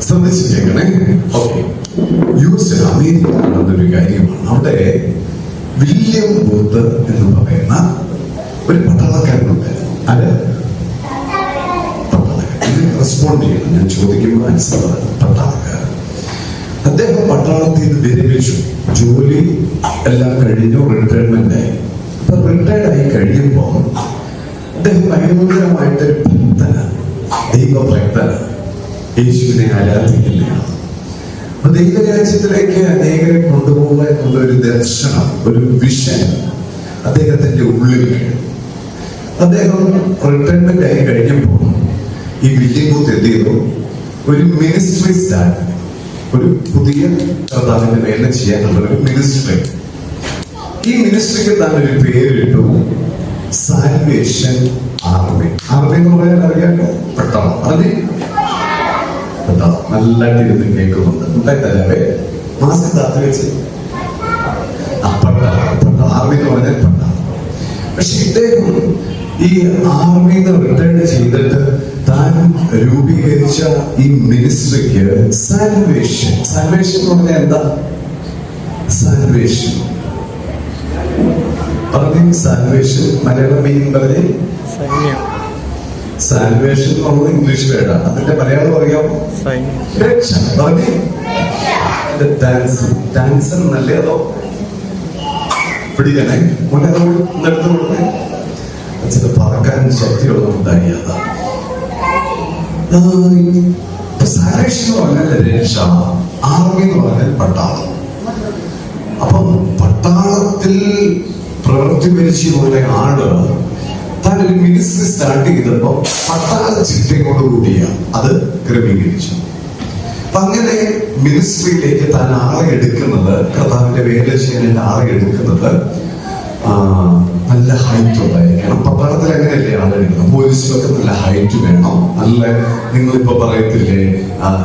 ശ്രദ്ധിച്ചിരിക്കണേ. Okay, US America നടന്നൊരു കാര്യമാണ്. അവിടെ വില്യം ബൂത്ത് എന്ന് പറയുന്ന ഒരു പട്ടാളക്കാരനുണ്ട്. അത് റെസ്പോണ്ട് ചെയ്യണം, ഞാൻ ചോദിക്കുമ്പോൾ ആൻസർ. പട്ടാളക്കാരൻ, അദ്ദേഹം പട്ടാളത്തിൽ നിന്ന് വിരമിച്ചു, ജോലി എല്ലാം കഴിഞ്ഞു, റിട്ടയർമെന്റ് ആയി. അപ്പൊ റിട്ടയർഡ് ആയി കഴിയുമ്പോൾ അദ്ദേഹം ഭയങ്കരമായിട്ടൊരു ഭക്തനാണ്, ദൈവഭക്തനാണ്, യേശുവിനെ ആരാധിക്കുന്നതാണ്. അപ്പൊ ദൈവരാജ്യത്തിലേക്ക് അനേകരെ കൊണ്ടുപോകുക എന്നുള്ള ഒരു ദർശനം, ഒരു വിഷൻ അദ്ദേഹത്തിന്റെ ഉള്ളിൽ. അദ്ദേഹം റിട്ടയർമെന്റ് ആയി കഴിഞ്ഞപ്പോൾ ഈ വില്യം ബൂത്ത് എന്ത് ചെയ്തു? ഒരു മിനിസ്ട്രി സ്റ്റാർട്ട്, ഒരു പുതിയ കർത്താവിന്റെ വേല ചെയ്യാനുള്ള ഒരു മിനിസ്ട്രി. ഈ മിനിസ്ട്രിക്ക് താൻ ഒരു പേരിട്ടു, സാൽവേഷൻ ആർമി. ആർമി എന്ന് പറയാൻ അറിയാമോ? പട്ടാളം. അതെ, പട്ടാളം. നല്ലതായിട്ട് ഇരുന്ന് കേൾക്കുന്നുണ്ട്. ഉണ്ടായി തരാവേ, മാസം താത്ത വെച്ച് പട്ടാളം. ആർമി എന്ന് പറഞ്ഞാൽ പട്ടാളം. പക്ഷെ ഇദ്ദേഹം ഈ ആർമിന്ന് റിട്ടയർ ചെയ്തിട്ട് താൻ രൂപീകരിച്ച ഈ മിനിസ്ട്രിക്ക് സാൽവേഷൻ. സാൽവേഷൻ എന്ന് പറഞ്ഞാൽ എന്താ? സാൽവേഷൻ പറഞ്ഞു. സാൽവേഷൻ മലയാളം മീനിങ് പറഞ്ഞേ. സാൽവേഷൻ എന്നുള്ളത് ഇംഗ്ലീഷ് വേർഡാണ്. അതിന്റെ മലയാളം അറിയാമോ? രക്ഷ. പറഞ്ഞേ. ഡാൻസ് എന്നല്ലേ? അതോ പിടിക്കണേ മോനെ, എടുത്തു കൊടുക്കണേ. ചില പറക്കാൻ ശക്തിയുള്ളതുണ്ടായി. സാൽവേഷൻ എന്ന് പറഞ്ഞാൽ രക്ഷ, ആർമി എന്ന് പറഞ്ഞാൽ പട്ടാളം. അപ്പം പട്ടാളത്തിൽ പ്രവൃത്തി പരിചയമുള്ള ആള് താൻ ഒരു മിനിസ്ട്രി സ്റ്റാർട്ട് ചെയ്തപ്പോ പട്ടാള ചിട്ടയോടുകൂടിയ അത് ക്രമീകരിച്ചു. അപ്പൊ അങ്ങനെ മിനിസ്ട്രിയിലേക്ക് താൻ ആളെ എടുക്കുന്നത്, കർത്താവിന്റെ വേല ചെയ്യാൻ ആളെ എടുക്കുന്നത് നല്ല ഹൈറ്റ് ഉണ്ടായിരിക്കണം. പട്ടാളത്തിൽ അങ്ങനെയല്ലേ ആളെടുക്കണം? പോലീസിലൊക്കെ നല്ല ഹൈറ്റ് വേണം. നല്ല, നിങ്ങളിപ്പോ പറയത്തില്ലേ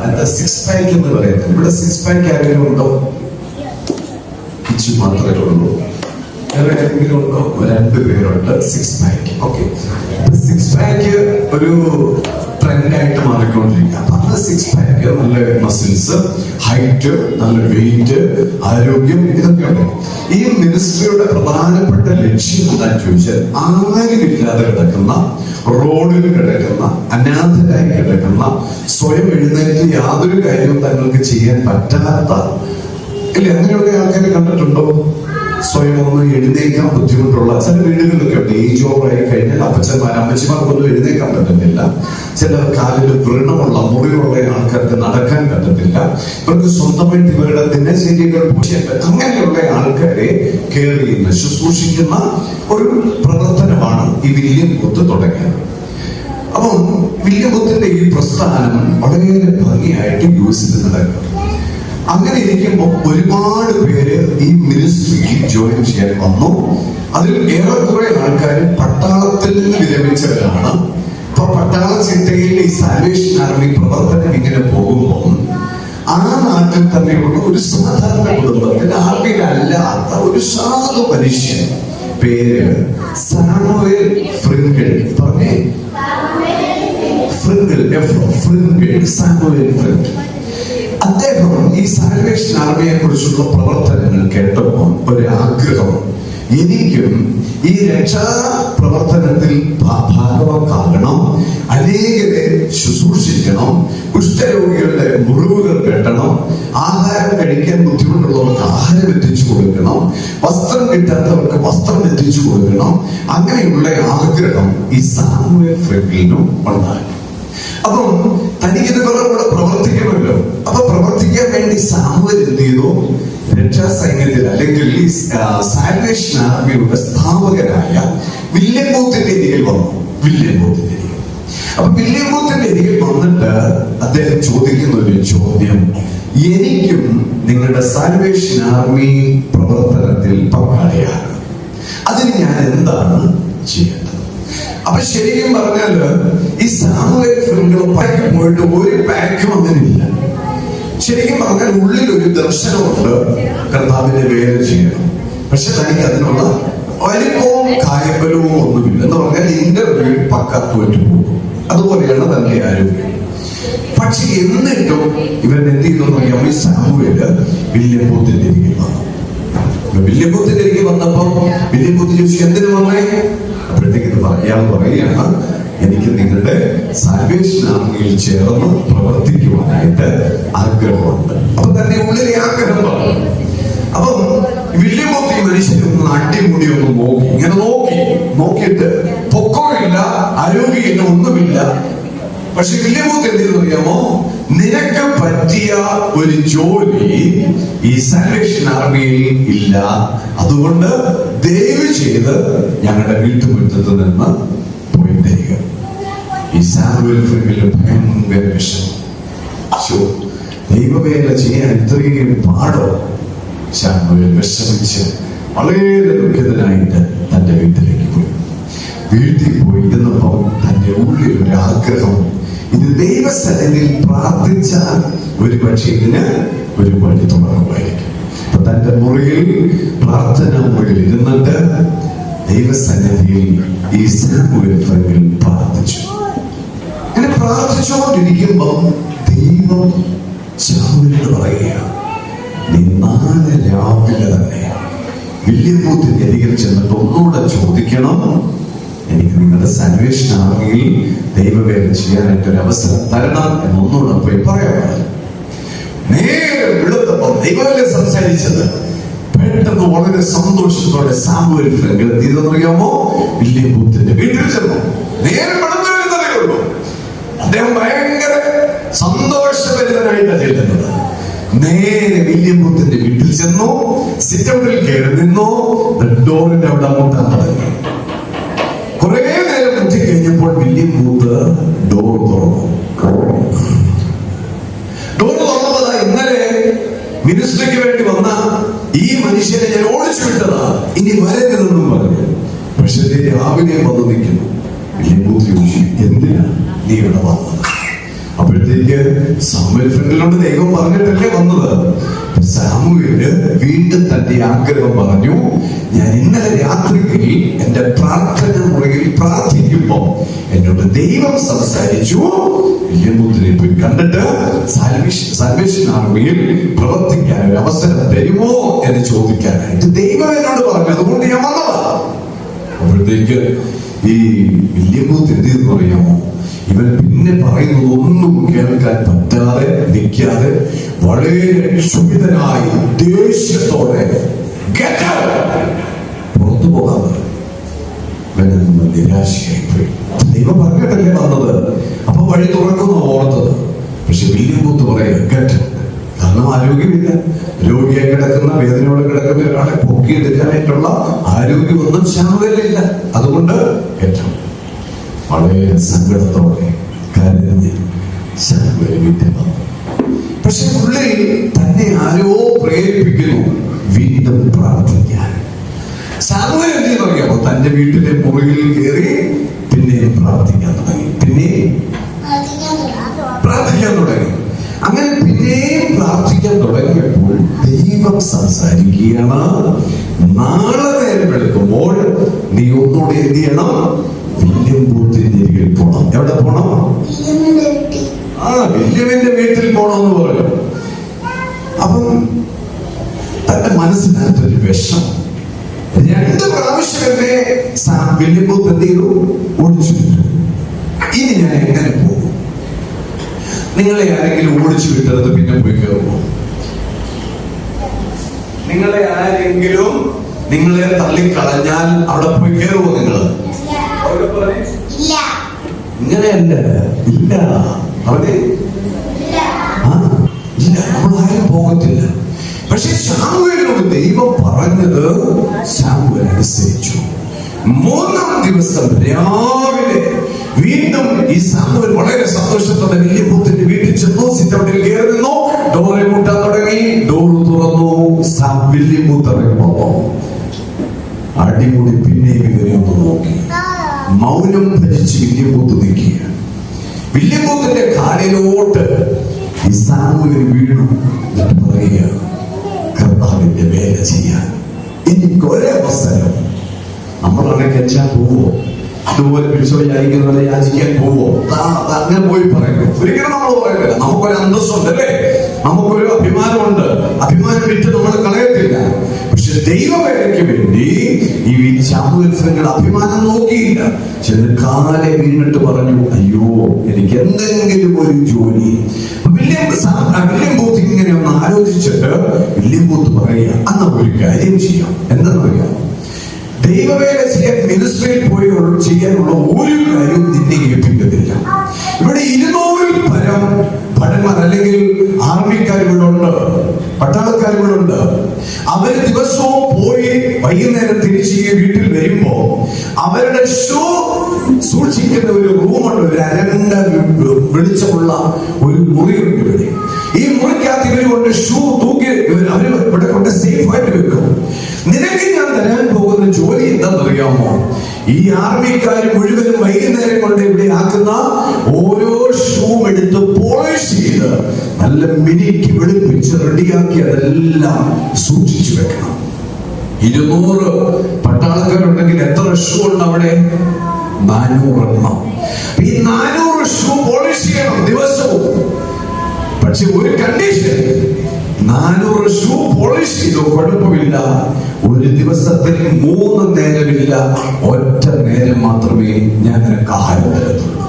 എന്താ സിക്സ് പാക്ക് എന്ന് പറയത്തില്ല, ഇവിടെ സിക്സ് പാക്ക് ആരെങ്കിലും ഉണ്ടോ? ഇച്ചു മാത്രമേ ഉള്ളൂ. വേറെ ആരെങ്കിലും ഉണ്ടോ? 2 പേരുണ്ട് six pack. Okay, six pack ഒരു ട്രെൻഡായിട്ട് മാറിക്കൊണ്ടിരിക്കുക. അപ്പൊ അത് സിക്സ് പാക്ക്, നല്ല മസിൽസ്, ഹൈറ്റ്, നല്ല വെയിറ്റ്, ആരോഗ്യം, ഇതൊക്കെ ഉണ്ട്. ഈ മിനിസ്ട്രിയുടെ പ്രധാനപ്പെട്ട ലക്ഷ്യം എന്താണെന്ന് ചോദിച്ചാൽ, ആരുമില്ലാതെ കിടക്കുന്ന, റോഡിൽ കിടക്കുന്ന, അനാഥരായി കിടക്കുന്ന, സ്വയം എഴുന്നേറ്റ് യാതൊരു കാര്യവും തങ്ങൾക്ക് ചെയ്യാൻ പറ്റാത്ത, ഇല്ല അങ്ങനെയുള്ള ആൾക്കാരെ കണ്ടിട്ടുണ്ടോ? സ്വയം ഒന്ന് എഴുന്നേക്കാൻ ബുദ്ധിമുട്ടുള്ള ചില വീടുകളിലൊക്കെ ഉണ്ട്. ഏജ് ഓവർ ആയി കഴിഞ്ഞാൽ അമ്മച്ചിമാർക്കൊന്നും എഴുന്നേക്കാൻ പറ്റുന്നില്ല. ചില കാലിൽ വ്രണമുള്ള, മുറിവുള്ള ആൾക്കാർക്ക് നടക്കാൻ പറ്റത്തില്ല. ഇവർക്ക് സ്വന്തമായിട്ട് ഇവരുടെ ദിനചര്യകൾ അങ്ങനെയുള്ള ആൾക്കാരെ കെയർ ചെയ്യുന്ന, ശുശ്രൂഷിക്കുന്ന ഒരു പ്രവർത്തനമാണ് ഈ വില്യം ബൂത്ത് തുടങ്ങിയത്. അപ്പം വില്യം ബൂത്തിന്റെ ഈ പ്രസ്ഥാനം വളരെ ഭംഗിയായിട്ട് US നടക്കും. അങ്ങനെ ഇരിക്കുമ്പോൾ ഒരുപാട് പേര് ഈ മിനിസ്ട്രിയിൽ ജോയിൻ ചെയ്യാൻ വന്നു. അതിൽ ഏറെക്കുറെ ആൾക്കാർ പട്ടാളത്തിൽ നിന്ന് വിരമിച്ചവരാണ്. അപ്പൊ പട്ടാള ചിട്ടയിൽ ഈ സാൽവേഷൻ ആർമി പ്രവർത്തനം ഇങ്ങനെ പോകുമ്പോൾ ആ നാട്ടിൽ തന്നെയുള്ള ഒരു സാധാരണ കുടുംബത്തിൽ ആർമിയിലല്ലാത്ത ഒരു സാധു മനുഷ്യൻ, പേര് സാമുവേൽ ഫ്രിങ്കിൾ. പറഞ്ഞേ, ഫ്രിങ്കിൾ, സാമുവേൽ ഫ്രിങ്കിൾ. അദ്ദേഹം ഈ സാൽവേഷൻ ആർമിയെ കുറിച്ചുള്ള പ്രവർത്തനങ്ങൾ കേട്ടപ്പോൾ ഒരു ആഗ്രഹം, എനിക്കും ഈ രക്ഷാ പ്രവർത്തനത്തിൽ ഭാഗമാകണം, അനേകരെ ശുശ്രൂഷിക്കണം, കുഷ്ഠരോഗികളുടെ മുറിവുകൾ കെട്ടണം, ആഹാരം കഴിക്കാൻ ബുദ്ധിമുട്ടുള്ളവർക്ക് ആഹാരം എത്തിച്ചു കൊടുക്കണം, വസ്ത്രം കിട്ടാത്തവർക്ക് വസ്ത്രം എത്തിച്ചു കൊടുക്കണം. അങ്ങനെയുള്ള ആഗ്രഹം ഈ സാമുവേൽ ഫ്രിങ്കിളിനും ഉണ്ടായി. അപ്പം തനിക്കിത് കൂടെ പ്രവർത്തിക്കണമല്ലോ. അപ്പൊ പ്രവർത്തിക്കാൻ വേണ്ടി സാമുവേൽ എന്ത് ചെയ്തു? രക്ഷാ സൈന്യത്തിൽ, അല്ലെങ്കിൽ ഈ സാൽവേഷൻ ആർമിയുടെ സ്ഥാപകനായ വില്യം ബൂത്തിന്റെ അരികിൽ വന്നു. അപ്പൊ വില്യം ബൂത്തിന്റെ അരികിൽ വന്നിട്ട് അദ്ദേഹം ചോദിക്കുന്ന ഒരു ചോദ്യം, എനിക്കും നിങ്ങളുടെ സാൽവേഷൻ ആർമി പ്രവർത്തനത്തിൽ പങ്കാളിയാണ്, അതിന് ഞാൻ എന്താണ് ചെയ്യേണ്ടത്? അപ്പൊ ശരിക്കും പറഞ്ഞാല് ഈ സാമുവേൽ ഫ്രിങ്കിൾ പാക്ക് പോയിട്ട് ഒരു പാക്കും അങ്ങനെയില്ല. ശരിക്കും പറഞ്ഞാൽ ഉള്ളിൽ ഒരു ദർശനമുണ്ട്, കർത്താവിന്റെ വേല ചെയ്യണം. പക്ഷെ തനിക്ക് അതിനുള്ള വലിപ്പവും കായബലവും ഒന്നുമില്ല. എന്ന് പറഞ്ഞാൽ ഇന്റർവ്യൂ പക്ക തോറ്റു പോകും. അതുപോലെയാണ് തന്റെ ആരോഗ്യം. പക്ഷെ എന്നിട്ടും ഇവൻ എന്ത് ചെയ്യുന്നു? സാമുവേല് വില്യംബൂത്തിന്റെ അരികിൽ വന്നു. വില്യംബൂത്തിന്റെ അരികിൽ വന്നപ്പോ വില്യംബൂത്ത് ചോദിച്ചു, എന്തിനു വന്നേ? അപ്പോഴത്തേക്ക് അയാൾ പറയുകയാണ്, എനിക്ക് നിങ്ങളുടെ സാൽവേഷൻ ആർമിയിൽ ചേർന്ന് പ്രവർത്തിക്കുവാനായിട്ട് ആഗ്രഹമുണ്ട്. അപ്പൊ തന്റെ ഉള്ളിലെ ആഗ്രഹം പറഞ്ഞു. അപ്പം വില്യംബൂത്ത് ഈ മനുഷ്യനെ ഒന്ന് അടിമുടി ഒന്ന് നോക്കി, ഇങ്ങനെ നോക്കിയിട്ട് പൊക്കമില്ല, ആരോഗ്യമില്ല, ഒന്നുമില്ല. പക്ഷെ വില്യംബൂത്ത് എന്തെന്ന് അറിയാമോ? നിനക്ക് പറ്റിയ ഒരു ജോലി ഈ സാൽവേഷൻ ആർമിയിൽ ഇല്ല, അതുകൊണ്ട് ദയവ് ചെയ്ത് ഞങ്ങളുടെ വീട്ടുമുറ്റത്ത് നിന്ന് പോയി തരിക. ഈ സാമുവേൽ ഫ്രെങ്കില് ഭയങ്കര വിഷമം. ദൈവവേല ചെയ്യാൻ ഇത്രയും പാടോ? സാമുവേൽ വിഷമിച്ച് വളരെ ദുഃഖിതനായിട്ട് തന്റെ വീട്ടിലേക്ക് പോയി. വീട്ടിൽ പോയി ഇരുന്നപ്പോൾ തന്റെ ഉള്ളിൽ ഒരു ആഗ്രഹം, ഇത് ദൈവസന്നിധിയിൽ പ്രാർത്ഥിച്ചാൽ ഒരു പക്ഷേ ഇതിന് ഒരു വഴി തുറക്കുമായിരിക്കും. അപ്പൊ തന്റെ മുറിയിൽ, പ്രാർത്ഥന മുറിയിൽ ഇരുന്നിട്ട് ദൈവസന്നിധിയിൽ ഈ സാമുവേൽ ഫ്രെങ്കിൽ പ്രാർത്ഥിച്ചു. അങ്ങനെ പ്രാർത്ഥിച്ചുകൊണ്ടിരിക്കുമ്പോൾ ദൈവം സാമുവേലിനോട് പറയുക, നീ നാളെ രാവിലെ തന്നെ വില്യംബൂത്തിന്റെ അരികിൽ ചെന്നിട്ട് ഒന്നുകൂടെ ചോദിക്കണം, എനിക്ക് നിങ്ങളുടെ സാൽവേഷൻ ആർമിയിൽ ദൈവവേല ചെയ്യാനായിട്ട് ഒരു അവസരം തരണം എന്നൊന്നുകൂടെ പോയി പറയാൻ. നേരെ വെളുത്തപ്പോൾ ദൈവവേല സംസാരിച്ചത് പെട്ടെന്ന് വളരെ സന്തോഷത്തോടെ സാമുവേൽ ഫ്രെങ്കിൽ എന്തെന്നറിയാമോ? വില്യംബൂത്തിന്റെ വീട്ടിൽ ചെന്നു. നേരെ വെളുത്തു വരുന്നതേ ഉള്ളൂ. അദ്ദേഹം ഭയങ്കര സന്തോഷഭരിതനായിട്ടാണ് ചെല്ലുന്നത്. നേരെ വില്യംബൂത്തിന്റെ വീട്ടിൽ ചെന്നു, സിറ്റൗട്ടിൽ കയറി നിന്നു, ഡോറിന്റെ അവിടെ മുട്ടാൻ തുടങ്ങി. കുറെ നേരം മുറ്റി കഴിഞ്ഞപ്പോൾ വില്യംബൂത്ത് ഡോർ തുറന്നു. ഇന്നലെ മിനിസ്ട്രിക്ക് വേണ്ടി വന്ന ഈ മനുഷ്യനെ ഞാൻ ഓടിച്ചു വിട്ടതാ, ഇനി വരരുതെന്നും പറഞ്ഞു. പക്ഷെ രാവിലെ വന്ന് നിൽക്കുന്നു. വില്യംബൂത്ത് ചോദിച്ചു, എന്തിനാ നീ ഇവിടെ വന്നത്? അപ്പോഴത്തേക്ക് സാമുവേൽ ഫ്രെങ്കിലോട് ദൈവം പറഞ്ഞിട്ടല്ലേ വന്നത്. സാമുവേല് വീണ്ടും തന്റെ ആഗ്രഹം പറഞ്ഞു, ഞാൻ ഇന്നലെ രാത്രിയിൽ എന്റെ പ്രാർത്ഥന മുറിയിൽ പ്രാർത്ഥിക്കുമ്പോ എന്നോട് ദൈവം സംസാരിച്ചു, വില്യംബൂത്തിനെ പോയി കണ്ടിട്ട് സാൽവേഷൻ ആർമിയിൽ പ്രവർത്തിക്കാൻ ഒരു അവസരം തരുമോ എന്ന് ചോദിക്കാനായിട്ട് ദൈവം എന്നോട് പറഞ്ഞു, അതുകൊണ്ട് ഞാൻ വന്നതാ. അപ്പോഴത്തേക്ക് ഈ വില്യംബൂത്ത് എന്തെന്ന് പറയാമോ? ഇവൻ പിന്നെ പറയുന്നത് ഒന്നും കേൾക്കാൻ പറ്റാതെ നിൽക്കാതെ വളരെ ക്ഷുഭിതനായി ദേഷ്യത്തോടെ പുറത്തു പോകാൻ ഇവനൊന്നും നിരാശയായി പോയി. ദൈവം പറഞ്ഞിട്ടല്ലേ വന്നത്, അപ്പൊ വഴി തുറക്കുന്നു ഓർത്തത്. പക്ഷെ വില്യംബൂത്ത് പറയാ കേട്ടോ, കാരണം ആരോഗ്യമില്ല, രോഗിയായി കിടക്കുന്ന, വേദനയോടെ കിടക്കുന്ന ഒരാളെ പൊക്കിയെടുക്കാനായിട്ടുള്ള ആരോഗ്യമൊന്നും സാമുവേലില്ല. അതുകൊണ്ട് കേട്ടോ, വളരെ സങ്കടത്തോടെ കരഞ്ഞ് സാമുവേൽ വീട്ടിൽ വന്നു. പക്ഷെ ഉള്ളിൽ തന്നെ ആരോ പ്രേരിപ്പിക്കുന്നു വീണ്ടും പ്രാർത്ഥിക്കാൻ. സാമുവേൽ എന്തെന്ന് അറിയാമോ? തന്റെ വീട്ടിലെ മുറിയിൽ കയറി പിന്നെയും പ്രാർത്ഥിക്കാൻ തുടങ്ങി. അങ്ങനെ പിന്നെയും പ്രാർത്ഥിക്കാൻ തുടങ്ങിയപ്പോൾ ദൈവം സംസാരിക്കുകയാണ്, നാളെ നേരം വെളുക്കുമ്പോൾ നീ ഒന്നുകൂടെ എന്ത് ചെയ്യണം? വില്യംബൂത്തിന്റെ അരികിൽ പോണം. എവിടെ പോണം? വില്യമിന്റെ വീട്ടിൽ പോണമെന്ന് പറഞ്ഞു. അപ്പം തന്റെ മനസ്സിനകത്തൊരു വിഷം. 2 പ്രാവശ്യം എന്നെ വില്യംബൂത്ത് എന്ത് ചെയ്തു? ഓടിച്ചു വിട്ടു. ഇനി ഞാൻ എങ്ങനെ പോകും? നിങ്ങളെ ആരെങ്കിലും ഓടിച്ചു വിട്ടത് പിന്നെ പോയി കയറുമോ? നിങ്ങളെ തള്ളിക്കളഞ്ഞാൽ അവിടെ പോയി കയറുമോ? ഇങ്ങനെയല്ല, ഇല്ല, അവിടെ ഇല്ല, നമ്മളാരും പോകത്തില്ല. പക്ഷെ സാമുവേലിനോട് ദൈവം പറഞ്ഞത് സാമുവേൽ അനുസരിച്ചു. 3-ാം ദിവസം രാവിലെ വീണ്ടും ഈ സാമുവേൽ വളരെ സന്തോഷത്തോടെ വില്യംബൂത്തിന്റെ വീട്ടിൽ ചെന്നു, സിറ്റൗട്ടിൽ കയറി നിന്നു, ഡോറിൽ മുട്ടാൻ തുടങ്ങി. ഡോർ തുറന്നു, വില്യംബൂത്ത് ഇറങ്ങി വന്നു. അടിമുടി പിന്നെയും ഇവരെ ഒന്ന് നോക്കി, മൗനം ഭജിച്ച് വില്യംബൂത്ത് നിൽക്കുക. വില്യംബൂത്തിന്റെ കാലിലോട്ട് ഈ സാമുവേൽ വീണു. എന്നിട്ട് പറയുക, കർത്താവിന്റെ വേല ചെയ്യാൻ എനിക്കൊരവസരം. നമ്മളാണെങ്കിൽ വെച്ചാൽ പോവോ? അതുപോലെ പിടിച്ചോ യാചിക്കുന്നവരെ യാചിക്കാൻ പോവോ? അങ്ങനെ പോയി പറയുന്നു. ഒരിക്കലും നമ്മൾ പറയുന്നില്ല. നമുക്കൊരു അന്തസ്സുണ്ട് അല്ലേ, നമുക്കൊരു അഭിമാനമുണ്ട്. അഭിമാനം വിറ്റ് നമ്മൾ കളയത്തില്ല. പക്ഷെ ദൈവവേലയ്ക്ക് വേണ്ടി ഈ ശമൂവേൽ അഭിമാനം നോക്കിയില്ല. ചെറുക്കാലെ വീണിട്ട് പറഞ്ഞു, അയ്യോ എനിക്ക് എന്തെങ്കിലും ഒരു ജോലി. വില്യം ബൂത്ത് ഇങ്ങനെ ഒന്ന് ആലോചിച്ചിട്ട് വില്യം ബൂത്ത് പറയുക, അന്ന് ഒരു കാര്യം ചെയ്യാം. എന്താണെന്നറിയാം, ദൈവവേല ചെയ്യാൻ മിനിസ്ട്രിയിൽ പോയി ചെയ്യാനുള്ള ഒരു കാര്യവും നിന്നെ ഏൽപ്പിക്കത്തില്ല. ഇവിടെ 200 പരം ഭടന്മാർ അല്ലെങ്കിൽ ആർമിക്കാർ ഇവിടെ ഉണ്ട്, പട്ടാളക്കാർ ഇവിടെ ഉണ്ട്. അവര് ദിവസവും പോയി വൈകുന്നേരം തിരിച്ച് വീട്ടിൽ വരുമ്പോ അവരുടെ ഷൂ സൂക്ഷിക്കുന്ന ഒരു റൂമുണ്ട്, ഒരു അരണ്ട വെളിച്ചമുള്ള ഒരു മുറിയുണ്ട് ഇവിടെ. ഈ മുറിക്കകത്ത് ഇവര് കൊണ്ട് ഷൂ തൂക്കി അവര് ഇവിടെ കൊണ്ട് സേഫ് ആയിട്ട് വെക്കും. നിനക്ക് ഞാൻ തരാൻ പോകുന്ന ജോലി എന്താണെന്നറിയാമോ? ഈ ആർമിക്കാർ മുഴുവനും വൈകുന്നേരം കൊണ്ട് ഇവിടെ ആക്കുന്ന ഓരോ ഷൂ എടുത്ത് പോളിഷ് ചെയ്ത് നല്ല മിനിക്ക് വെളുപ്പിച്ച് റെഡിയാക്കി അതെല്ലാം സൂക്ഷിച്ചു വെക്കണം. 200 പട്ടാളക്കാരുണ്ടെങ്കിൽ എത്ര ഷൂ ഉണ്ട് അവിടെ? 400 എണ്ണം. ഈ 400 ഷൂ പോളിഷ് ചെയ്യണം ദിവസവും. പക്ഷെ ഒരു കണ്ടീഷൻ, 400 ഷൂ പോളിഷ് ചെയ്തോ കുഴപ്പമില്ല, ഒരു ദിവസത്തിൽ 3 നേരമില്ല, ഒറ്റ നേരം മാത്രമേ ഞാൻ നിനക്ക് ആഹാരം തരത്തുള്ളൂ.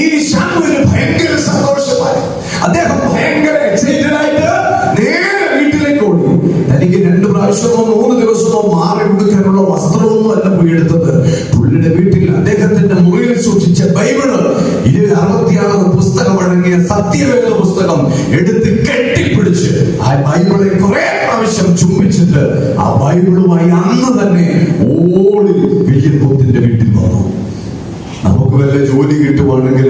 ഈ ശമൂവേൽ ഭയങ്കര സന്തോഷമായി. അദ്ദേഹം ഭയങ്കര എക്സൈറ്റഡ് ആയിട്ട് നേരെ വീട്ടിലേക്ക് ഓടി. തനിക്ക് 2 പ്രാവശ്യമോ 3 ദിവസമോ മാറി കൊടുക്കാനുള്ള വസ്ത്രമൊന്നും അല്ല പോയി എടുത്തത്. പുള്ളിയുടെ വീട്ടിൽ അദ്ദേഹത്തിന്റെ മുറിയിൽ സൂക്ഷിച്ച ബൈബിള്, 66 പുസ്തകം അടങ്ങിയ സത്യവേദ പുസ്തകം എടുത്ത് കെട്ടിപ്പിടിച്ച് ആ ബൈബിളെ കുറെ പ്രാവശ്യം ചുംബിച്ചിട്ട് ആ ബൈബിളുമായി അന്ന് തന്നെ ഓടി വില്യം ബൂത്തിന്റെ വീട്ടിൽ വന്നു. നമുക്ക് വല്ല ജോലി കിട്ടുവാണെങ്കിൽ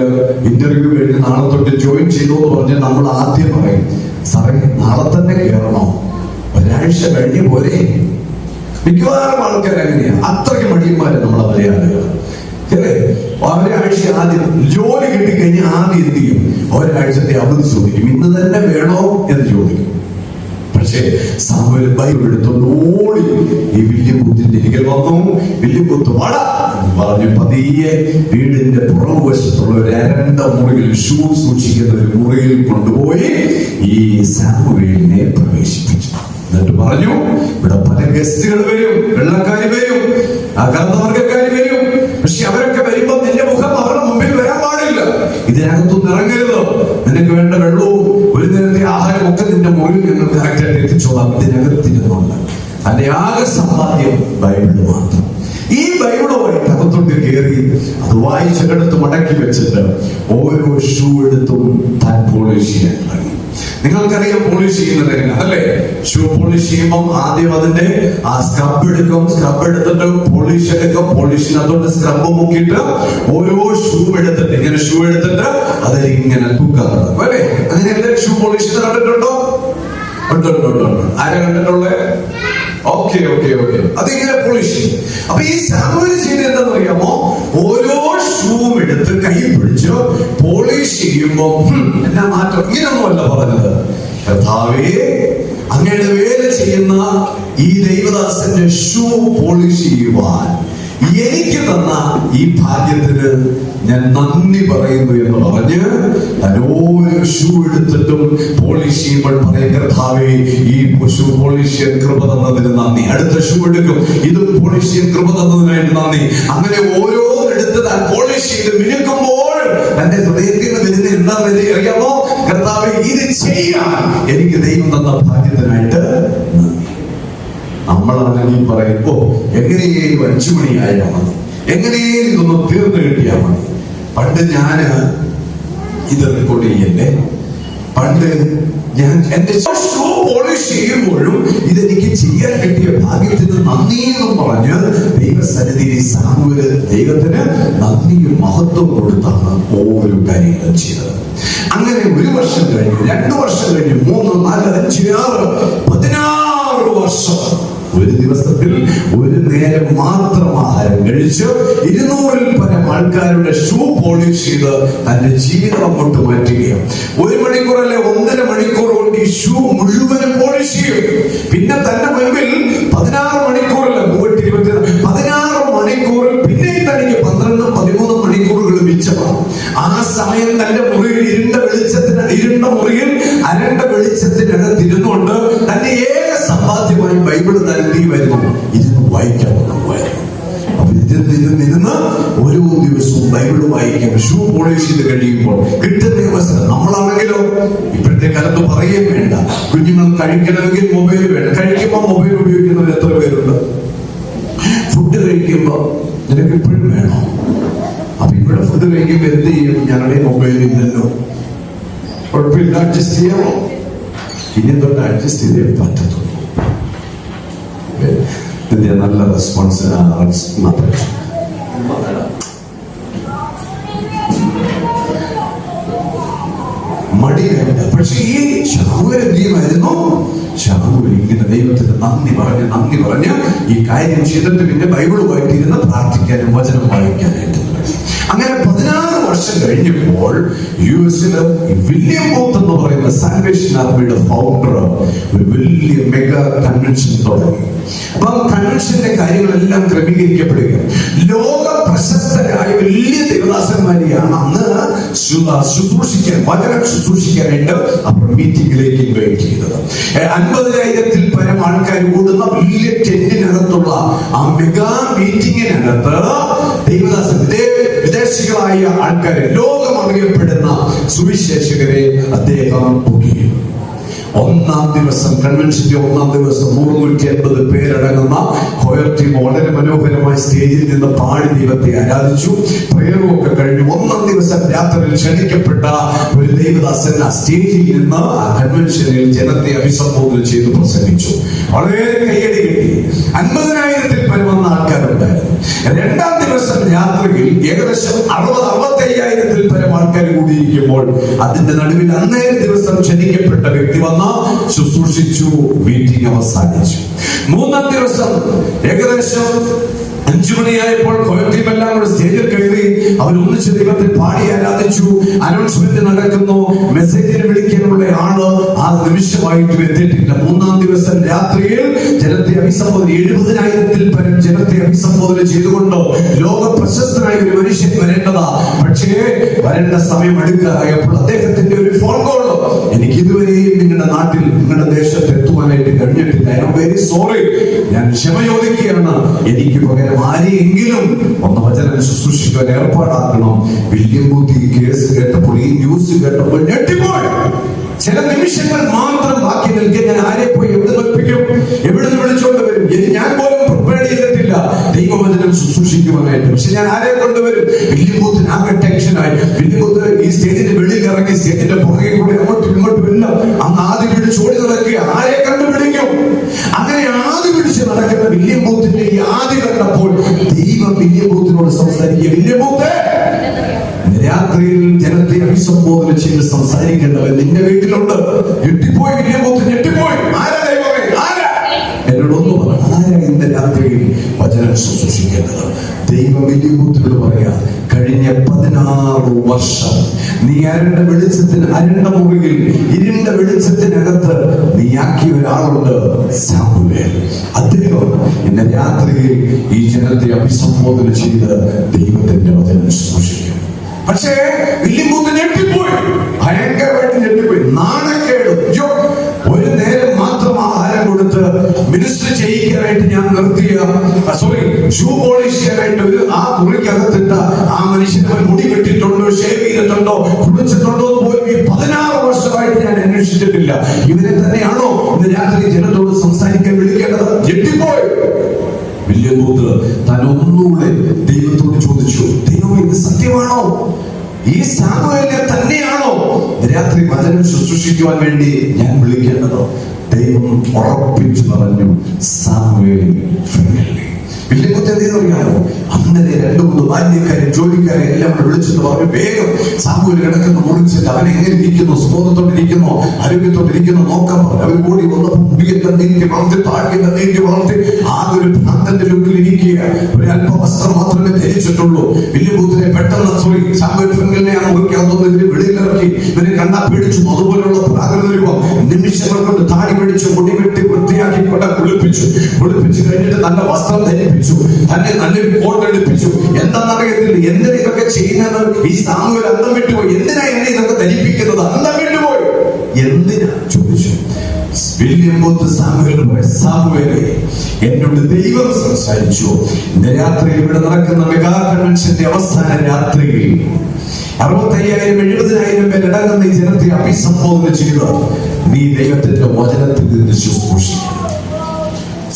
ഇന്റർവ്യൂ കഴിഞ്ഞ് നാളെ തൊട്ട് ജോയിൻ ചെയ്തു എന്ന് പറഞ്ഞ് നമ്മൾ ആദ്യം പറയും, സാറേ നാളെ തന്നെ കയറണോ, ഒരാഴ്ച കഴിഞ്ഞ് പോരെ? മിക്കവാറും ആൾക്കാർ അങ്ങനെയാ, അത്രയ്ക്ക് മടിയന്മാരെ നമ്മളെ മലയാളികൾ അല്ലേ. ഒരാഴ്ച ആദ്യം ജോലി കിട്ടിക്കഴിഞ്ഞാൽ ആദ്യം എന്ത് ചെയ്യും? ഒരാഴ്ചത്തെ അവധി ചോദിക്കും, ഇന്ന് തന്നെ വേണോ എന്ന് ചോദിക്കും. പക്ഷേ ശമൂവേൽ ബൈബിൾ എടുത്തോണ്ട് ഓടി ഈ വില്യം ബൂത്തിന്റെ ഇരിക്കൽ വന്നു. വില്യം ബൂത്ത് വട പറഞ്ഞു പതിയെ വീടിന്റെ പുറകുവശത്തുള്ള ഒരു അരണ്ട മുറിയിൽ ഷൂ സൂക്ഷിക്കുന്ന ഒരു മുറിയിൽ കൊണ്ടുപോയി ഈ ശമൂവേലിനെ പ്രവേശിപ്പിച്ചു. എന്നിട്ട് പറഞ്ഞു, ഇവിടെ പല ഗസ്റ്റുകൾ വരും, വെള്ളക്കാര് വരും, അകർന്നവർഗക്കാര് വരും. പക്ഷെ അവരൊക്കെ വരുമ്പോ നിന്റെ മുഖം അവരുടെ മുമ്പിൽ വരാൻ പാടില്ല. ഇതിനകത്തൊന്നും ഇറങ്ങരുത്. നിനക്ക് വേണ്ട വെള്ളവും ഒരു നേരത്തെ ആഹാരം ഒക്കെ നിന്റെ മുറിയിൽ ഞങ്ങൾ കറക്റ്റായിട്ട് എത്തിച്ചോളാം. ഇതിനകത്തിരുന്നുണ്ട്. അതിന്റെ ആകെ സമ്പാദ്യം ബൈബിള് മാത്രം. ഈ ബൈബിളുമായിട്ട് അകത്തോട്ട് കയറി അത് വായിച്ചെടുത്ത് മടക്കി വെച്ചിട്ട് ഓരോ ഷൂ എടുത്തും താൻ പോളിഷ് ചെയ്യാൻ തുടങ്ങി. നിങ്ങൾക്കറിയാം പോളിഷ് ചെയ്യുന്നത് എങ്ങനെ അല്ലേ? ഷൂ പോളിഷ് ചെയ്യുമ്പോൾ ആദ്യം അതിന്റെ ആ സ്ക്രബ് എടുക്കും, സ്ക്രബ് എടുത്തിട്ട് പോളിഷ് എടുക്കും, പോളിഷിനകത്തോട്ട് സ്ക്രബ് മുക്കിയിട്ട് ഓരോ ഷൂ എടുത്തിട്ട് ഇങ്ങനെ ഷൂ എടുത്തിട്ട് അതിങ്ങനെ തൂക്കാറുണ്ട് അല്ലേ? അങ്ങനെ ഷൂ പോളിഷ് കണ്ടിട്ടുണ്ടോ? ആരാ കണ്ടിട്ടുള്ളേ? ഓക്കെ അതിങ്ങനെ പോളിഷ്. അപ്പൊ ഈ ശമൂവേൽ ചെയ്ത് എന്താന്ന് അറിയാമോ? ഓരോ ഷൂവും എടുത്ത് കൈ പിടിച്ച് പോളിഷ് ചെയ്യുമ്പോ എന്നാ മാറ്റം? ഇങ്ങനെയൊന്നുമല്ല പറഞ്ഞത്, കർത്താവേ അങ്ങയുടെ വേല ചെയ്യുന്ന ഈ ദൈവദാസന്റെ ഷൂ പോളിഷ് ചെയ്യുവാൻ എനിക്ക് തന്ന ഈ ഭാഗ്യത്തിന് ഞാൻ നന്ദി പറയുന്നു എന്ന് പറഞ്ഞ് ഓരോ ഷൂ എടുത്തിട്ടും പോളിഷ് ചെയ്യുമ്പോൾ പറയും, കർത്താവേ ഈ ഷൂ പോളിഷ് ചെയ്യാൻ കൃപ തന്നതിന് നന്ദി. അടുത്ത ഷൂ എടുക്കും, ഇതും പോളിഷ് ചെയ്യാൻ കൃപ തന്നതിനായിട്ട് നന്ദി. അങ്ങനെ ഓരോന്നെടുത്ത് താൻ പോളിഷ് ചെയ്ത് മിനുക്കുമ്പോൾ തന്റെ ഹൃദയത്തിൽ നിന്ന് വരുന്ന എന്താണെന്ന് അറിയാമോ? കർത്താവേ ഇത് ചെയ്യാൻ എനിക്ക് ദൈവം തന്ന ഭാഗ്യത്തിനായിട്ട് നന്ദി. നമ്മളാണെങ്കിൽ പറയുമ്പോ എങ്ങനെയും 5 മണിയായാൽ മതി, എങ്ങനെയും ഇതൊന്ന് തീർന്നു കിട്ടിയാൽ മതി. പണ്ട് ഞാന് ഇത് റെക്കോർഡ് ചെയ്യല്ലേ, പണ്ട് ഞാൻ എന്റെ ഷൂ പോളിഷ് ചെയ്യുമ്പോഴും ഇതെനിക്ക് ചെയ്യാൻ കിട്ടിയ ഭാഗ്യത്തിന് നന്ദി എന്നും പറഞ്ഞ് ദൈവസന്നിധിയിൽ ശമൂവേൽ ദൈവത്തിന് നന്ദിയും മഹത്വം കൊടുത്താണ് ഓരോ കാര്യങ്ങളും ചെയ്തത്. അങ്ങനെ 1 വർഷം കഴിഞ്ഞു, 2 വർഷം കഴിഞ്ഞു, 3, 4, 5, 6, 16 വർഷം ഒരു ദിവസത്തിൽ ഒരു നേരം മാത്രം ആഹാരം കഴിച്ച് 200 പരം ആൾക്കാരുടെ ഷൂ പോളിഷ് ചെയ്ത് തന്റെ ജീവിതം അങ്ങോട്ട് മാറ്റുകയാണ്. 1 മണിക്കൂറല്ലേ 1.5 മണിക്കൂർ കൊണ്ട് ഈ ഷൂ മുഴുവനും പോളിഷ് ചെയ്യും. പിന്നെ തന്റെ മുൻപിൽ 16 മണിക്കൂറല്ല 16 മണിക്കൂറിൽ പിന്നെ തനിക്ക് 12 ഇരുന്ന് ഓരോ ദിവസവും ബൈബിൾ വായിക്കും. ഷൂ പോളിഷ് ചെയ്ത് കഴിയുമ്പോൾ കിട്ടുന്ന അവസരം. നമ്മളാണെങ്കിലോ ഇപ്പോഴത്തെ കാലത്ത് പറയുകയും വേണ്ട, കുഞ്ഞുങ്ങൾ കഴിക്കണമെങ്കിൽ മൊബൈൽ വേണം. കഴിക്കുമ്പോൾ മൊബൈൽ ഉപയോഗിക്കുന്നവർ എത്ര പേരുണ്ട്? ഫുഡ് കഴിക്കുമ്പോൾ നിനക്ക് ഇപ്പോഴും വേണോ? അപ്പൊ ഇവിടെ ഫുഡ് കഴിക്കുമ്പോൾ എന്ത് ചെയ്യും? ഞങ്ങളുടെ മൊബൈൽ ഇല്ലല്ലോ, കുഴപ്പമില്ല, അഡ്ജസ്റ്റ് ചെയ്യാമോ? ഇനി തൊട്ട് അഡ്ജസ്റ്റ് ചെയ്തേ പറ്റത്തുള്ളൂ. ഇതിന്റെ നല്ല റെസ്പോൺസ് മാത്രമേ. മടി വേണ്ട. പക്ഷെ ഈ ശമൂവേൽ എന്ത് ചെയ്യുമായിരുന്നു? ശമൂവേൽ ഇങ്ങനെ ദൈവത്തിന് നന്ദി പറഞ്ഞ് ഈ കാര്യം ചെയ്തിട്ട് പിന്നെ ബൈബിൾ വായിട്ടിരുന്ന് പ്രാർത്ഥിക്കാനും വചനം വായിക്കാനായിട്ട്. അങ്ങനെ 16 വർഷം കഴിഞ്ഞപ്പോൾ യുഎസിൽ വില്യം ബൂത്ത് എന്ന് പറയുന്ന സാൽവേഷൻ ആർമിയുടെ ഫൗണ്ടർ ഒരു വലിയ മെഗാ കൺവെൻഷൻ തുടങ്ങി. അപ്പൊ കൺവെൻഷന്റെ കാര്യങ്ങളെല്ലാം ക്രമീകരിക്കപ്പെടുക. ലോക പ്രശസ്തരായ വലിയ ദേവദാസന്മാരെയാണ് അന്ന് വചനം ശുശ്രൂഷിക്കാനായിട്ട് അവർ മീറ്റിംഗിലേക്ക് ഇൻവൈറ്റ് ചെയ്തത്. 50,000-ൽ പരം ആൾക്കാർ കൂടുന്ന വലിയ ടെന്റിനകത്തുള്ള ആ മെഗാ മീറ്റിംഗിനകത്ത് ദേവദാസൻ വിദേശികളായ ആൾക്കാരെ, ലോകം അറിയപ്പെടുന്ന സുവിശേഷകരെ അദ്ദേഹം പൊക്കി. ഒന്നാം ദിവസം, കൺവെൻഷന്റെ ഒന്നാം ദിവസം 150 പേരടങ്ങുന്ന കൊയർ ടീം വളരെ മനോഹരമായ സ്റ്റേജിൽ നിന്ന് പാടി ദൈവത്തെ ആരാധിച്ചു. പ്രേയറുമൊക്കെ കഴിഞ്ഞു. ഒന്നാം ദിവസം രാത്രിയിൽ ക്ഷണിക്കപ്പെട്ട ഒരു ദൈവദാസൻ ആ സ്റ്റേജിൽ നിന്ന് ആ കൺവെൻഷനിൽ ജനത്തെ അഭിസംബോധന ചെയ്ത് പ്രസംഗിച്ചു. വളരെ കയ്യടി കിട്ടി. 50,000-ൽ പരം വന്ന ആൾക്കാരുണ്ടായിരുന്നു. രണ്ടാം ദിവസം രാത്രിയിൽ ഏകദേശം 60-65,000-ൽ പരം ആൾക്കാർ കൂടിയിരിക്കുമ്പോൾ അതിന്റെ നടുവിൽ അന്നേ ദിവസം ക്ഷണിക്കപ്പെട്ട വ്യക്തി വന്ന ശുശ്രൂഷിച്ചു. മീറ്റിംഗ് അവസാനിച്ചു. മൂന്നാം ദിവസം ഏകദേശം 5 മണിയായപ്പോൾ കൊയർട്ടീമെല്ലാം കൂടെ സ്റ്റേജിൽ കയറി അവർ ഒന്നിച്ച് ദൈവത്തെ പാടി ആരാധിച്ചു. അനൗൺസ്മെന്റ് നടക്കുന്നു. മെസ്സേജിന് വിളിക്കാനുള്ള ആള് ആ നിമിഷമായിട്ടും എത്തിയിട്ടില്ല. മൂന്നാം ദിവസം രാത്രിയിൽ ജനത്തെ അഭിസംബോധന 70,000-ൽ പരം ജനത്തെ അഭിസംബോധന ചെയ്തുകൊണ്ട് ലോക പ്രശസ്തനായ ഒരു മനുഷ്യൻ വരേണ്ടതാ. പക്ഷേ വരേണ്ട സമയം അടുക്കാറായപ്പോൾ അദ്ദേഹത്തിന്റെ ഒരു ഫോൺ കോൾ, എനിക്ക് ഇതുവരെയും നിങ്ങളുടെ നാട്ടിൽ, നിങ്ങളുടെ ദേശത്ത് എത്തുവാനായിട്ട് കഴിഞ്ഞിട്ടില്ല. ഐ ആം വെരി സോറി, ഞാൻ ക്ഷമ ചോദിക്കുകയാണ്. എനിക്ക് പകരം ആരെയെങ്കിലും ഒന്ന് വചനം ശുശ്രൂഷിക്കാൻ ഏർപ്പാടാക്കണം. വില്യം ബൂത്ത് ഈ കേസ് കേട്ടപ്പോൾ, ഈ ന്യൂസ് കേട്ടപ്പോൾ ഞെട്ടിപ്പോയി. ചില നിമിഷങ്ങൾ മാത്രം ബാക്കി നിൽക്കാൻ ഞാൻ ആരെ പോയി എവിടെ ഏൽപ്പിക്കും? എവിടെ നിന്ന് വിളിച്ചോണ്ട് വരും? ഞാൻ പോലും പ്രിപ്പയർ ചെയ്തിട്ടില്ല ദൈവവചനം ശുശ്രൂഷിക്കുവാനായിട്ട്. പക്ഷെ ഞാൻ ആരെ കൊണ്ടുവരും? വില്യം ബൂത്തിന് ആകെ ടെൻഷനായി. വില്യം ബൂത്ത് ഈ സ്റ്റേജിന്റെ വെളിയിൽ ഇറങ്ങി സ്റ്റേജിന്റെ പുറകെ കൂടെ അങ്ങോട്ടും ഇങ്ങോട്ടും ഇല്ല. അന്ന് ആദ്യം പിടിച്ച് ഓടി നടക്കുക. ആരെ കണ്ടുപിടിക്കും? അങ്ങനെ ആദ്യ പിടിച്ച് നടക്കുന്ന വില്യം ബൂത്തിന്റെ ഈ ആദ്യ കണ്ടപ്പോൾ ദൈവം വില്യം ബൂത്തിനോട് സംസാരിക്കുക. വില്യം ബൂത്ത്, രാത്രിയിൽ ജനത്തെ അഭിസംബോധന ചെയ്ത് സംസാരിക്കേണ്ടവൻ നിന്റെ വീട്ടിലുണ്ട്. ഞെട്ടിപ്പോയി വില്യം ബൂത്ത്, ഞെട്ടിപ്പോയി. ആരാ ദൈവമേ, ആരാ? എന്നോടൊന്ന് പറ, ആരാ ഇന്ന് രാത്രിയിൽ വചനം ശുശ്രൂഷിക്കേണ്ടത്? ദൈവം വില്യം ബൂത്തിനോട് പറയാ, കഴിഞ്ഞ 16 വർഷം നീ അരണ്ട വെളിച്ചത്തിന്, അരണ്ട മുറിയിൽ ഇരുണ്ട വെളിച്ചത്തിനകത്ത് നീ ആക്കിയ ഒരാളുണ്ട്, ശമൂവേൽ. അദ്ദേഹം ഇന്ന് രാത്രിയിൽ ഈ ജനത്തെ അഭിസംബോധന ചെയ്ത് ദൈവത്തിന്റെ വചനം ശുശ്രൂഷിക്കും. പക്ഷേ വില്യം ബൂത്ത് ഞെട്ടിപ്പോയി, ഭയങ്കരമായിട്ട് ഞെട്ടിപ്പോയി. നാണക്കേട്. ഒരു നേരം മാത്രം ആഹാരം കൊടുത്ത് മിനിസ്റ്റർ ചെയ്യിക്കാനായിട്ട് ഞാൻ നിർത്തിയ ഷൂ പോളിഷ് ചെയ്യാനായിട്ട് ആ മുറിക്കകത്തിട്ട ആ മനുഷ്യനെ മുടി വെട്ടിട്ടുണ്ടോ, ഷേവ് ചെയ്തിട്ടുണ്ടോ, കുളിച്ചിട്ടുണ്ടോ എന്ന് പോലും ഈ 16 വർഷമായിട്ട് ഞാൻ അന്വേഷിച്ചിട്ടില്ല. ഇവരെ തന്നെയാണോ ഇന്ന് രാത്രി ജനത്തോട് സംസാരിക്കാൻ വിളിക്കേണ്ടത്? ഞെട്ടിപ്പോയി വില്യം ബൂത്ത്. താൻ ഒന്നുകൂടെ ദൈവത്തോട് ചോദിച്ചു, ദൈവം ഇത് സത്യമാണോ? ഈ സാമുവേലിനെ തന്നെയാണോ രാത്രി വചനം ശുശ്രൂഷിക്കുവാൻ വേണ്ടി ഞാൻ വിളിക്കേണ്ടത്? ദൈവം ഉറപ്പിച്ചു പറഞ്ഞു, സാമുവേൽ ഫെർഗല്ലി. വില്യം ബൂത്ത് എന്തെന്നറിയാമോ? അങ്ങനെ 2-3 ബാല്യക്കാരെ, ജോലിക്കാരെ എല്ലാം കൂടെ വിളിച്ചിട്ട് പറഞ്ഞു, വേഗം സാമുവേൽ കിടക്കുന്ന മുറിച്ചിട്ട് അവൻ എങ്ങനെ ഇരിക്കുന്നു, സുബോധത്തോട്ടിരിക്കുന്നു, ആരോഗ്യത്തോട്ടിരിക്കുന്നു നോക്കാൻ പറഞ്ഞു. അവർ കൂടി വന്നപ്പോൾ മുടിയെല്ലാം നീട്ടി വളർത്തി, താഴെയെല്ലാം നീട്ടി വളർത്തി, ആകെ ഒരു ഭ്രാന്തന്റെ ലുക്കിൽ ഇരിക്കുക. ഒരു അല്പ വസ്ത്രം മാത്രമേ ധരിച്ചിട്ടുള്ളൂ. വില്യം ബൂത്തിനെ പെട്ടെന്ന് സാമുവേൽ ഫെർഗല്ലിനെ ആ മുറിക്കകത്തൊന്ന് ഇതിന് വെളിയിലിറക്കി. ഇവനെ കണ്ടാ പേടിച്ചു. അതുപോലെയുള്ള പ്രാകൃത രൂപം. നിമിഷങ്ങൾ കൊണ്ട് താടി പിടിച്ചു, മുടി വെട്ടി വൃത്തിയാക്കി കൊണ്ട് കുളിപ്പിച്ചു കഴിഞ്ഞിട്ട് നല്ല വസ്ത്രം ധരിപ്പിച്ചു, തന്നെ നല്ലൊരു കോട്ട് എടുപ്പിച്ചു. എന്താണെന്നറിയത്തില്ല എന്തിനാ ഇതൊക്കെ ചെയ്യുന്നത്? ഈ സാമുവേൽ അന്തം വിട്ടുപോയി. എന്തിനാ എന്നെ ഇതൊക്കെ ധരിപ്പിക്കുന്നത്? അന്തം വിട്ടുപോയി. എന്തിനാ ചോദിച്ചു. വില്യം വില്യം ബൂത്ത് സാമുവേലിനോട് പറയും, സാമുവേലേ, എന്നോട് ദൈവം സംസാരിച്ചു. ഇന്ന് രാത്രി ഇവിടെ നടക്കുന്ന മെഗാ കൺവെൻഷന്റെ അവസാന രാത്രിയിൽ 65,000-70,000 പേരടങ്ങുന്ന ഈ ജനത്തെ അഭിസംബോധന ചെയ്ത് നീ ദൈവത്തിന്റെ വചനത്തിൽ നിന്ന് ശുശ്രൂഷിക്കണം.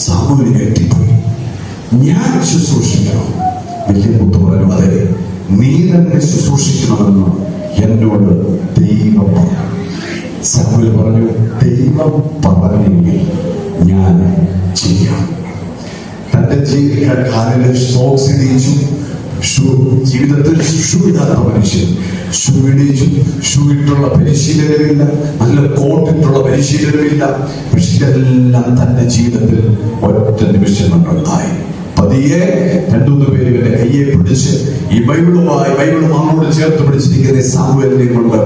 സാമുവേൽ ഞെട്ടിപ്പോയി. ഞാൻ ശുശ്രൂഷിക്കണം? വില്യം ബൂത്ത് പറഞ്ഞു, അതെ, നീ തന്നെ ശുശ്രൂഷിക്കണമെന്ന് എന്നോട് ദൈവം പറഞ്ഞു. സാമുവേൽ പറഞ്ഞു, ദൈവം പറഞ്ഞെങ്കിൽ ഞാൻ ചെയ്യാം. തന്റെ കാലിലെ സോക്സ് ഇടിച്ചു. ജീവിതത്തിൽ ഷൂ ഇടാത്ത മനുഷ്യൻ ഷൂ ഇടിച്ചു. ഷൂ ഇട്ടുള്ള പരിശീലനമില്ല, നല്ല കോട്ടിട്ടുള്ള പരിശീലനമില്ല. പക്ഷെ ഇതെല്ലാം തന്റെ ജീവിതത്തിൽ ഒറ്റ നിമിഷം ഉണ്ടായി. പതിയെ 2-3 പേര് ഇവന്റെ കയ്യെ പിടിച്ച് ഈ ബൈബിള് മാമോട് ചേർത്ത് പിടിച്ചിരിക്കുന്ന സാമുവേലിനെ കൊണ്ട്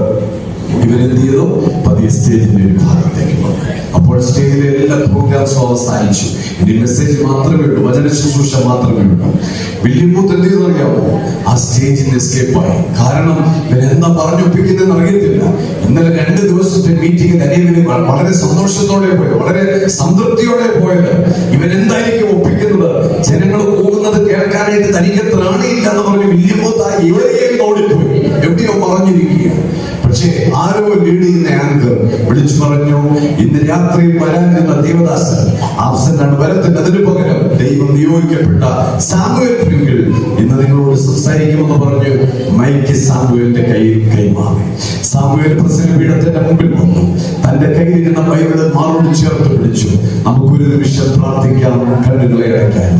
ഇവരെന്ത് ചെയ്തു? പതിയെ സ്റ്റേജിന്റെ ഒരു ഭാഗത്തേക്ക് വന്നു. അപ്പോൾ സ്റ്റേജിലെ എല്ലാ പ്രോഗ്രാംസും അവസാനിച്ചു. ഇനി മെസ്സേജ് മാത്രമേ ഉള്ളൂ, വചന ശുശ്രൂഷ മാത്രമേ ഉള്ളൂ. വില്യം ബൂത്ത് എന്ത് ചെയ്തു അറിയാമോ? ആ സ്റ്റേജിൽ എസ്കേപ്പായി. കാരണം ഇവരെന്താ പറഞ്ഞൊപ്പിക്കുന്നതെന്ന് അറിയത്തില്ല. ഇന്നലെ 2 ദിവസത്തെ മീറ്റിംഗിൽ അനിയന് വളരെ സന്തോഷത്തോടെ പോയത്, വളരെ സംതൃപ്തിയോടെ പോയത്. ഇവരെന്തായിരിക്കും ഒപ്പിക്കുന്നത്? ജനങ്ങൾ പോകുന്നത് കേൾക്കാനായിട്ട് തനിക്ക് ത്രാണിയില്ല എന്ന് പറഞ്ഞ് വില്യം ബൂത്ത് ആ ഇവരെയും ഓടിപ്പോയി, എവിടെയോ പറഞ്ഞിരിക്കുക. പക്ഷേ ആരോ ലീഡ് ചെയ്യുന്ന ആങ്കർ വിളിച്ചു പറഞ്ഞു, ഇന്ന് രാത്രി വരാനിരുന്ന ദേവദാസൻ ആബ്സെന്റാണ്, വരത്തില്ല. അതിനു പകരം ദൈവം നിയോഗിക്കപ്പെട്ട സാമുവേൽ ഫ്രിങ്കിൾ ഇന്ന് നിങ്ങളോട് സംസാരിക്കുമെന്ന് പറഞ്ഞ് മൈക്ക് സാമുവേലിന്റെ കയ്യിൽ കൈമാറി. സാമുവേൽ പ്രസംഗപീഠത്തിന്റെ മുമ്പിൽ വന്നു. തന്റെ കയ്യിലിരുന്ന ബൈബിള് മാറോട് ചേർത്ത് പിടിച്ചു. നമുക്കൊരു നിമിഷം പ്രാർത്ഥിക്കാം, കണ്ണുകളെ അടയ്ക്കാൻ.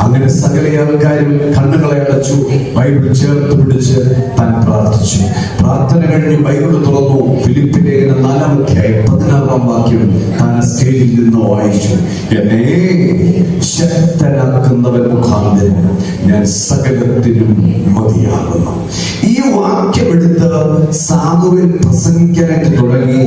അങ്ങനെ സകല ആൾക്കാരും കണ്ണുകളെ അടച്ചു, ബൈബിൾ ചേർത്ത് പിടിച്ച് താൻ പ്രാർത്ഥിച്ചു. പ്രാർത്ഥന കഴിഞ്ഞ് ബൈബിൾ തുറന്നു. ഫിലിപ്പി ലേഖനം 4-ാം അധ്യായം 16-ാം വാക്യം താൻ സ്റ്റേജിൽ നിന്ന് വായിച്ചു. എന്നെ ശക്തനാക്കുന്നവൻ മുഖാന്തരം ഞാൻ സകലത്തിനും മതിയാകുന്നു. ഈ വാക്യം എടുത്ത് സാമുവേൽ പ്രസംഗിക്കാനായിട്ട് തുടങ്ങി.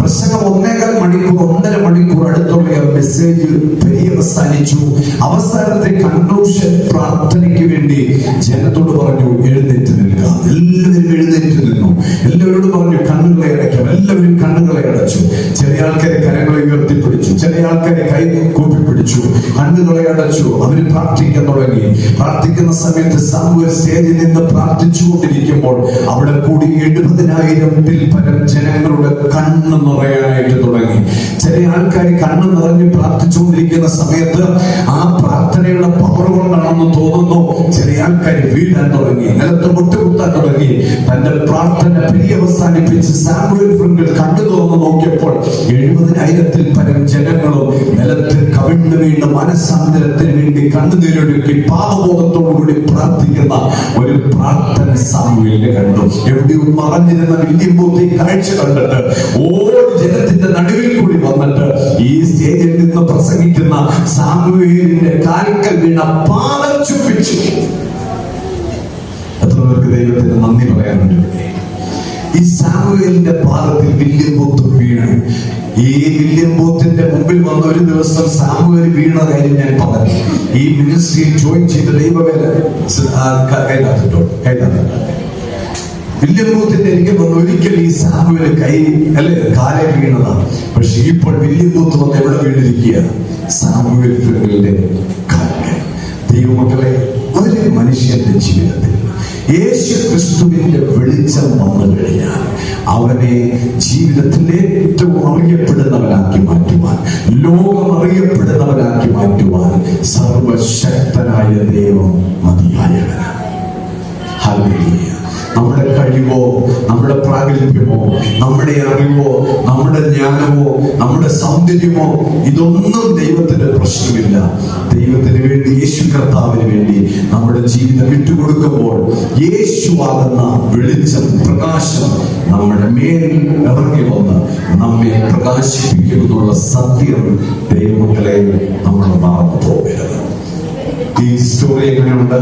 പ്രസംഗം 1.5 മണിക്കൂർ അടുത്തുള്ള മെസ്സേജ് പര്യവസാനിച്ചു. അവസാനത്തെ കൺക്ലൂഷൻ പ്രാർത്ഥനയ്ക്ക് വേണ്ടി ജനത്തോട് പറഞ്ഞു, എഴുന്നേറ്റ് നിൽക്കുക. എല്ലാവരും എഴുന്നേറ്റ് നിന്നു. എല്ലാവരോടും പറഞ്ഞു, കണ്ണുകളെ അടയ്ക്കാം. എല്ലാവരും കണ്ണുകളെ അടച്ചു. ചില ആൾക്കാരെ കരങ്ങളെ ഉയർത്തിപ്പിടിച്ചു, ചില ആൾക്കാരെ കൈ കൂപ്പി പിടിച്ചു, കണ്ണുകളെ അടച്ചു. അവര് പ്രാർത്ഥിക്കാൻ തുടങ്ങി. പ്രാർത്ഥിക്കുന്ന സമയത്ത് സാമുവേൽ സ്റ്റേജിൽ നിന്ന് പ്രാർത്ഥിച്ചുകൊണ്ടിരിക്കുമ്പോൾ അവിടെ കൂടി 70,000-ൽ പരം ജനങ്ങളുടെ കണ്ണ് നിറയാനായിട്ട് തുടങ്ങി. ചില ആൾക്കാർ കണ്ണ് നിറഞ്ഞ് പ്രാർത്ഥിച്ചുകൊണ്ടിരിക്കുന്ന സമയത്ത് ആ പ്രാർത്ഥനയുടെ പവർ കൊണ്ടാണെന്ന് തോന്നുന്നു, ചില ആൾക്കാർ വീഴാൻ തുടങ്ങി, നിലത്ത് മുട്ടുകുത്താൻ തുടങ്ങി. തന്റെ പ്രാർത്ഥന പര്യവസാനിപ്പിച്ച് സാമുവേൽ ഫ്രിങ്കിൾ കണ്ടു തുറന്ന് നോക്കിയപ്പോൾ 70,000-ൽ പരം ജനങ്ങളും നിലത്ത് കവിണ്ണു വീണ് മനസ്സാന്തരത്തിന് വേണ്ടി കണ്ണുനീരൊഴുക്കി പാപബോധത്തോടുകൂടി പ്രാർത്ഥിക്കുന്ന ഒരു പ്രാർത്ഥന സാമുവേലിനെ കണ്ടു. എവിടെയോ മറഞ്ഞിരുന്ന വില്യം ബൂത്ത് ഈ കാഴ്ച കണ്ടിട്ട് ഓരോ ജനത്തിന്റെ നടുവിൽ കൂടി വന്നിട്ട് ഈ സ്റ്റേജിൽ നിന്ന് പ്രസംഗിക്കുന്ന സാമുവേലിന്റെ കാൽക്കൽ വീണ പാദം ചുംബിച്ചു. എത്ര പേർക്ക് ദൈവത്തിന് നന്ദി പറയാനുണ്ട്? ഈ സാമുവേലിന്റെ പാദത്തിൽ വില്യം ബൂത്ത് വീണു. ഈ വില്യം ബൂത്തിന്റെ മുമ്പിൽ വന്ന ഒരു ദിവസം സാമുവേൽ വീണ കാര്യം ഞാൻ പറഞ്ഞു. ഈ മിനിസ്ട്രിയിൽ ജോയിൻ ചെയ്ത ദൈവവേല വില്യം ബൂത്തിന്റെ എനിക്ക് ഒരിക്കൽ ഈ സാമുവേൽ കാലെ വീണതാണ്. പക്ഷെ ഇപ്പോൾ വില്യം ബൂത്ത് വന്ന് എവിടെ വീണിരിക്കുക? സാമുവേൽ ഫ്രിങ്കിളിന്റെ കാലിൽ. ദൈവമക്കളെ, ഒരു മനുഷ്യന്റെ ജീവിതത്തിൽ യേശു ക്രിസ്തുവിന്റെ വെളിച്ചം വന്നു കഴിഞ്ഞാൽ അവനെ ജീവിതത്തിൽ ഏറ്റവും അറിയപ്പെടുന്നവനാക്കി മാറ്റുവാൻ, ലോകം അറിയപ്പെടുന്നവനാക്കി മാറ്റുവാൻ സർവശക്തനായ ദൈവം മതിയായവനാണ്. ഹല്ലേലൂയ. നമ്മുടെ കഴിവോ, നമ്മുടെ പ്രാഗൽഭ്യമോ, നമ്മുടെ അറിവോ, നമ്മുടെ ജ്ഞാനമോ, നമ്മുടെ സൗന്ദര്യമോ, ഇതൊന്നും ദൈവത്തിന് പ്രശ്നമില്ല. ദൈവത്തിന് വേണ്ടി, യേശു കർത്താവിന് വേണ്ടി നമ്മുടെ ജീവിതം വിട്ടുകൊടുക്കുമ്പോൾ യേശുവാകുന്ന വെളിച്ചം, പ്രകാശം നമ്മുടെ മേൽ ഇറങ്ങി വന്ന് നമ്മെ പ്രകാശിപ്പിക്കുമെന്നുള്ള സത്യം ദൈവമക്കളെ നമ്മൾ മറന്നു പോകരുത്. ഈ സ്റ്റോറി എങ്ങനെയുണ്ട്?